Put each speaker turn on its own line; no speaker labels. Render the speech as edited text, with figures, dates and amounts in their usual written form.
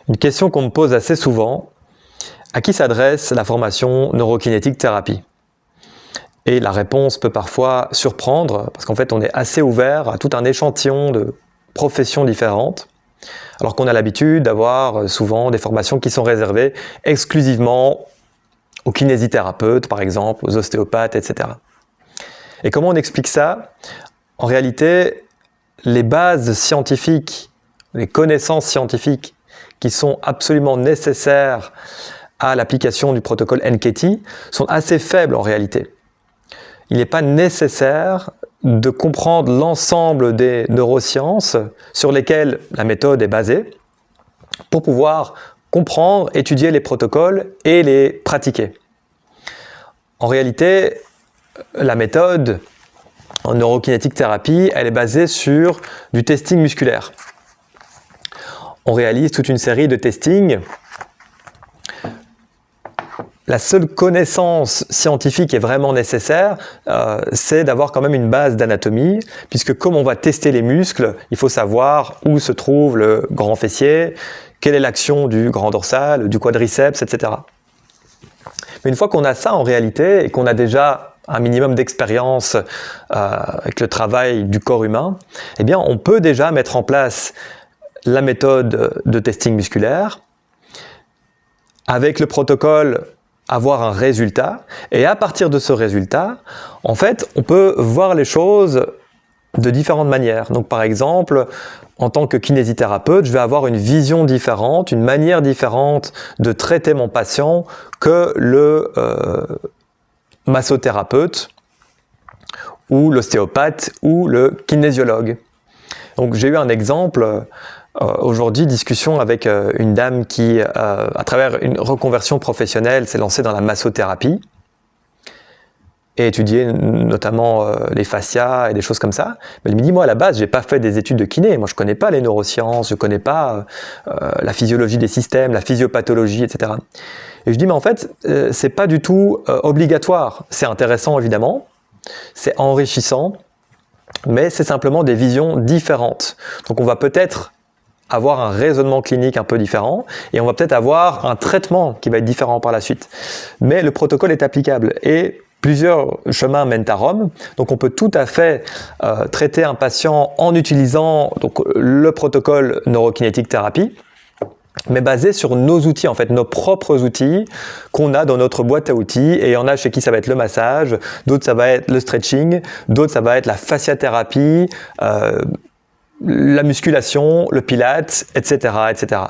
Une question qu'on me pose assez souvent, à qui s'adresse la formation neurokinétique thérapie? Et la réponse peut parfois surprendre, parce qu'en fait on est assez ouvert à tout un échantillon de professions différentes, alors qu'on a l'habitude d'avoir souvent des formations qui sont réservées exclusivement aux kinésithérapeutes, par exemple, aux ostéopathes, etc. Et comment on explique ça? En réalité, les bases scientifiques, les connaissances scientifiques qui sont absolument nécessaires à l'application du protocole NKT sont assez faibles en réalité. Il n'est pas nécessaire de comprendre l'ensemble des neurosciences sur lesquelles la méthode est basée pour pouvoir comprendre, étudier les protocoles et les pratiquer. En réalité, la méthode en neurokinétique thérapie, elle est basée sur du testing musculaire. On réalise toute une série de testings. La seule connaissance scientifique qui est vraiment nécessaire, c'est d'avoir quand même une base d'anatomie, puisque comme on va tester les muscles, il faut savoir où se trouve le grand fessier, quelle est l'action du grand dorsal, du quadriceps, etc. Mais une fois qu'on a ça en réalité, et qu'on a déjà un minimum d'expérience avec le travail du corps humain, eh bien on peut déjà mettre en place la méthode de testing musculaire, avec le protocole avoir un résultat, et à partir de ce résultat, en fait, on peut voir les choses de différentes manières. Donc par exemple, en tant que kinésithérapeute, je vais avoir une vision différente, une manière différente de traiter mon patient que le massothérapeute, ou l'ostéopathe, ou le kinésiologue. Donc j'ai eu un exemple aujourd'hui, discussion avec une dame qui, à travers une reconversion professionnelle, s'est lancée dans la massothérapie et étudié notamment les fascias et des choses comme ça. Mais elle me dit, moi à la base, j'ai pas fait des études de kiné, moi je connais pas les neurosciences, je connais pas la physiologie des systèmes, la physiopathologie, etc. Et je dis, mais en fait, c'est pas du tout obligatoire. C'est intéressant évidemment, c'est enrichissant, mais c'est simplement des visions différentes. Donc on va peut-être avoir un raisonnement clinique un peu différent et on va peut-être avoir un traitement qui va être différent par la suite. Mais le protocole est applicable et plusieurs chemins mènent à Rome. Donc on peut tout à fait traiter un patient en utilisant donc, le protocole neurokinétique thérapie, mais basé sur nos outils, en fait, nos propres outils qu'on a dans notre boîte à outils. Et il y en a chez qui ça va être le massage, d'autres ça va être le stretching, d'autres ça va être la fasciathérapie, la musculation, le pilates, etc., etc.